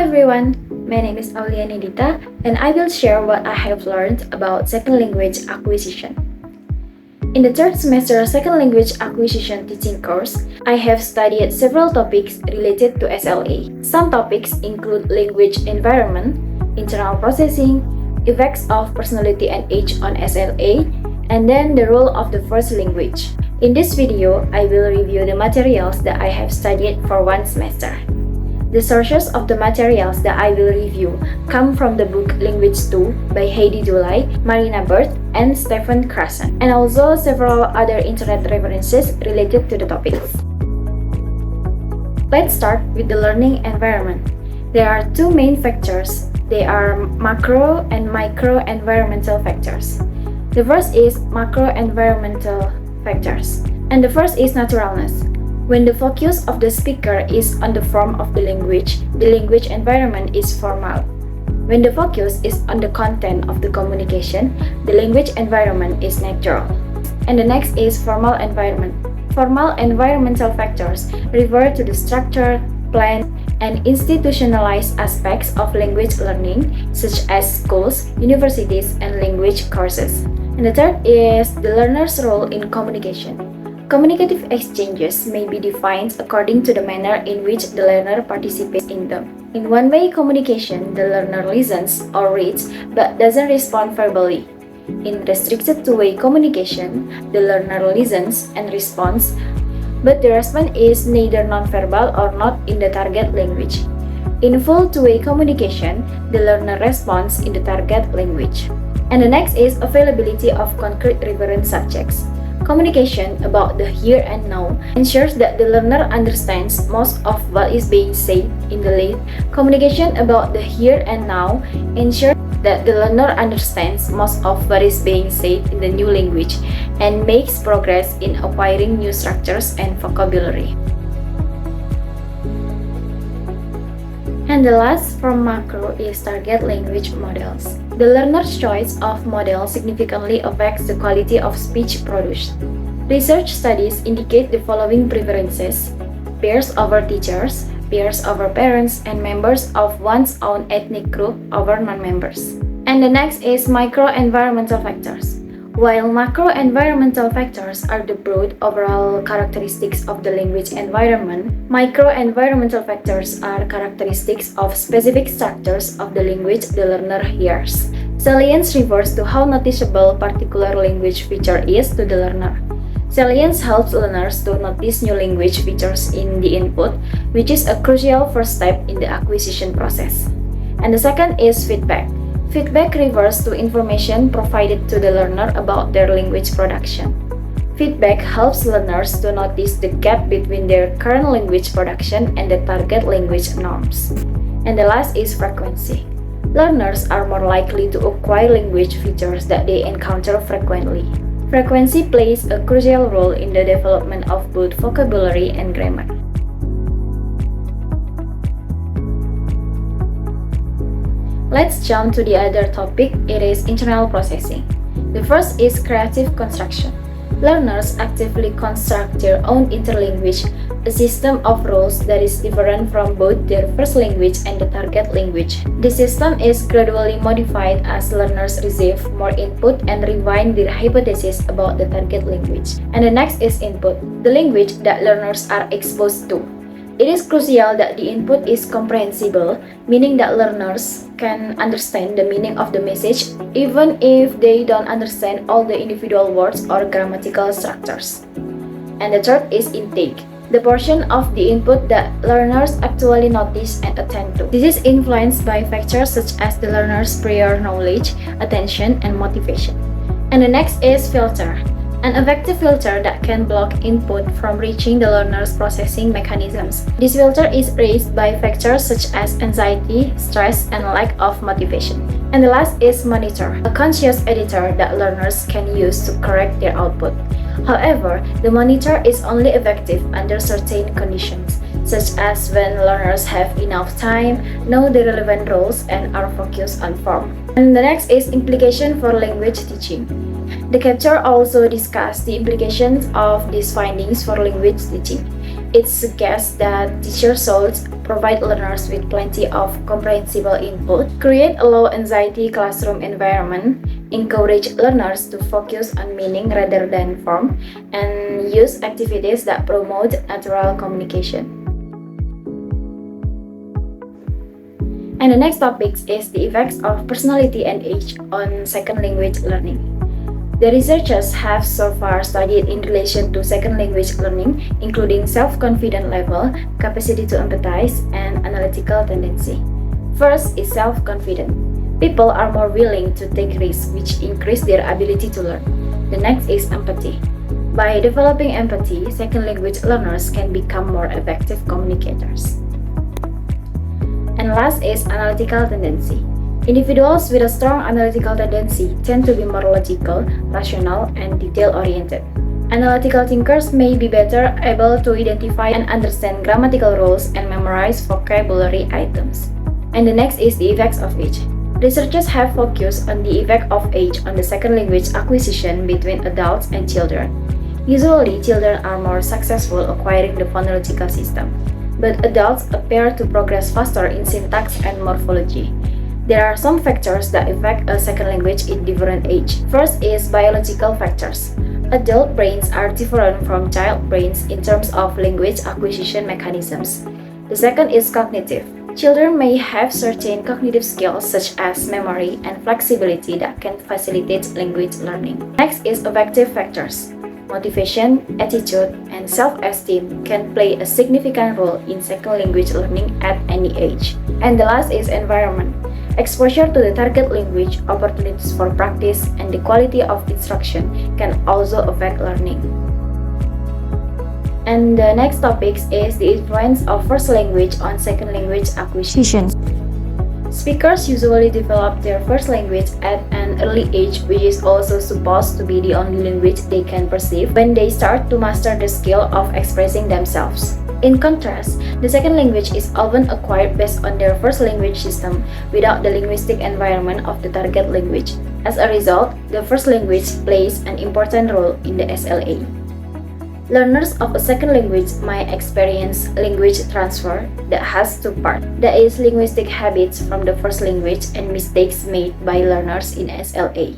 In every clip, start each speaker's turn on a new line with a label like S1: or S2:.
S1: everyone, my name is Aulia Nindita and I will share what I have learned about second language acquisition. In the third semester second language acquisition teaching course, I have studied several topics related to SLA. Some topics include language environment, internal processing, effects of personality and age on SLA, and then the role of the first language. In this video, I will review the materials that I have studied for one semester. The sources of the materials that I will review come from the book Language 2 by Heidi Dulay, Marina Bird, and Stephen Krasen, and also several other internet references related to the topics. Let's start with the learning environment. There are two main factors. They are macro and micro environmental factors. The first is macro environmental factors, and the first is naturalness. When the focus of the speaker is on the form of the language environment is formal. When the focus is on the content of the communication, the language environment is natural. And the next is formal environment. Formal environmental factors refer to the structured, planned, and institutionalized aspects of language learning, such as schools, universities, and language courses. And the third is the learner's role in communication. Communicative exchanges may be defined according to the manner in which the learner participates in them. In one-way communication, the learner listens or reads but doesn't respond verbally. In restricted two-way communication, the learner listens and responds, but the response is neither nonverbal or not in the target language. In full two-way communication, the learner responds in the target language. And the next is availability of concrete reference subjects. Communication about the here and now ensures that the learner understands most of what is being said in the late. Communication about the here and now ensures that the learner understands most of what is being said in the new language and makes progress in acquiring new structures and vocabulary. And the last from macro is target language models. The learner's choice of model significantly affects the quality of speech produced. Research studies indicate the following preferences: peers over teachers, peers over parents, and members of one's own ethnic group over non-members. And the next is micro-environmental factors. While macro-environmental factors are the broad overall characteristics of the language environment, micro-environmental factors are characteristics of specific structures of the language the learner hears. Salience refers to how noticeable particular language feature is to the learner. Salience helps learners to notice new language features in the input, which is a crucial first step in the acquisition process. And the second is feedback. Feedback refers to information provided to the learner about their language production. Feedback helps learners to notice the gap between their current language production and the target language norms. And the last is frequency. Learners are more likely to acquire language features that they encounter frequently. Frequency plays a crucial role in the development of both vocabulary and grammar. Let's jump to the other topic, it is internal processing. The first is creative construction. Learners actively construct their own interlanguage, a system of rules that is different from both their first language and the target language. The system is gradually modified as learners receive more input and refine their hypotheses about the target language. And the next is input, the language that learners are exposed to. It is crucial that the input is comprehensible, meaning that learners can understand the meaning of the message even if they don't understand all the individual words or grammatical structures. And the third is intake, the portion of the input that learners actually notice and attend to. This is influenced by factors such as the learner's prior knowledge, attention, and motivation. And the next is filter. An effective filter that can block input from reaching the learner's processing mechanisms. This filter is raised by factors such as anxiety, stress, and lack of motivation. And the last is monitor, a conscious editor that learners can use to correct their output. However, the monitor is only effective under certain conditions, such as when learners have enough time, know the relevant roles, and are focused on form. And the next is implication for language teaching. The capture also discussed the implications of these findings for language teaching. It suggests that teachers should provide learners with plenty of comprehensible input, create a low-anxiety classroom environment, encourage learners to focus on meaning rather than form, and use activities that promote natural communication. And the next topic is the effects of personality and age on second language learning. The researchers have so far studied in relation to second language learning, including self-confidence level, capacity to empathize, and analytical tendency. First is self-confidence. People are more willing to take risks, which increase their ability to learn. The next is empathy. By developing empathy, second language learners can become more effective communicators. And last is analytical tendency. Individuals with a strong analytical tendency tend to be more logical, rational, and detail-oriented. Analytical thinkers may be better able to identify and understand grammatical rules and memorize vocabulary items. And the next is the effects of age. Researchers have focused on the effect of age on the second language acquisition between adults and children. Usually, children are more successful acquiring the phonological system, but adults appear to progress faster in syntax and morphology. There are some factors that affect a second language in different age. First is biological factors. Adult brains are different from child brains in terms of language acquisition mechanisms. The second is cognitive. Children may have certain cognitive skills such as memory and flexibility that can facilitate language learning. Next is affective factors. Motivation, attitude, and self-esteem can play a significant role in second language learning at any age. And the last is environment. Exposure to the target language, opportunities for practice, and the quality of instruction can also affect learning. And the next topic is the influence of first language on second language acquisition. Speakers usually develop their first language at an early age, which is also supposed to be the only language they can perceive when they start to master the skill of expressing themselves. In contrast, the second language is often acquired based on their first language system without the linguistic environment of the target language. As a result, the first language plays an important role in the SLA. Learners of a second language might experience language transfer that has two parts. That is, linguistic habits from the first language and mistakes made by learners in SLA.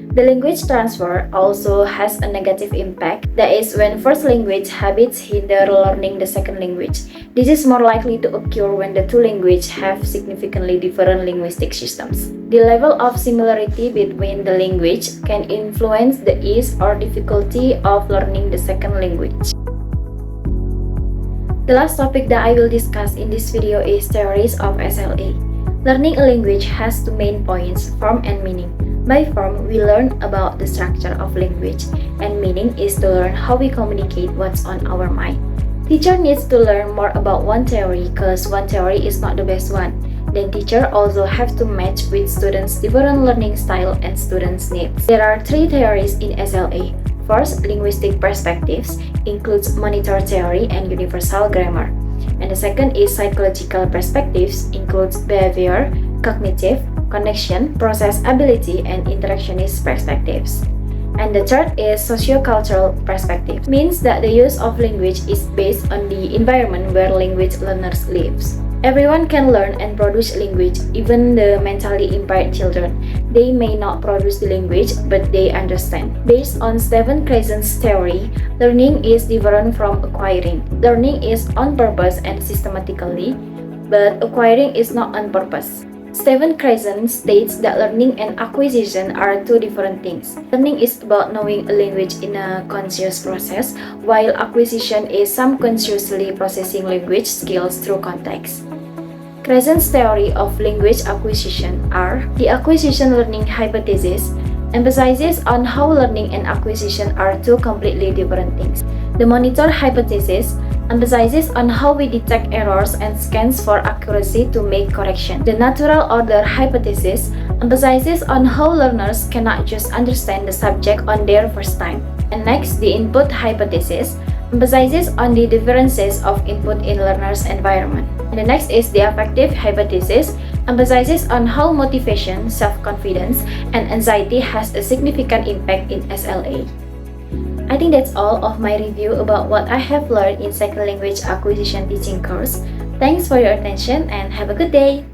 S1: The language transfer also has a negative impact, that is, when first language habits hinder learning the second language. This is more likely to occur when the two languages have significantly different linguistic systems. The level of similarity between the language can influence the ease or difficulty of learning the second language. The last topic that I will discuss in this video is theories of SLA. Learning a language has two main points, form and meaning. By form, we learn about the structure of language, and meaning is to learn how we communicate what's on our mind. Teacher needs to learn more about one theory because one theory is not the best one. Then teacher also have to match with students' different learning style and students' needs. There are three theories in SLA. First, linguistic perspectives includes monitor theory and universal grammar. And the second is psychological perspectives includes behavior, cognitive, connection, process ability, and interactionist perspectives. And the third is sociocultural perspective, means that the use of language is based on the environment where language learners lives. Everyone can learn and produce language, even the mentally impaired children. They may not produce the language, but they understand. Based on Stephen Krassen's theory, learning is different from acquiring. Learning is on purpose and systematically, but acquiring is not on purpose. Stephen Krassen states that learning and acquisition are two different things. Learning is about knowing a language in a conscious process, while acquisition is subconsciously processing language skills through context. Krassen's theory of language acquisition are the acquisition learning hypothesis emphasizes on how learning and acquisition are two completely different things. The monitor hypothesis emphasizes on how we detect errors and scans for accuracy to make correction. The natural order hypothesis emphasizes on how learners cannot just understand the subject on their first time. And next, the input hypothesis emphasizes on the differences of input in learner's environment. And the next is the affective hypothesis emphasizes on how motivation, self-confidence, and anxiety has a significant impact in SLA. I think that's all of my review about what I have learned in second language acquisition teaching course. Thanks for your attention and have a good day!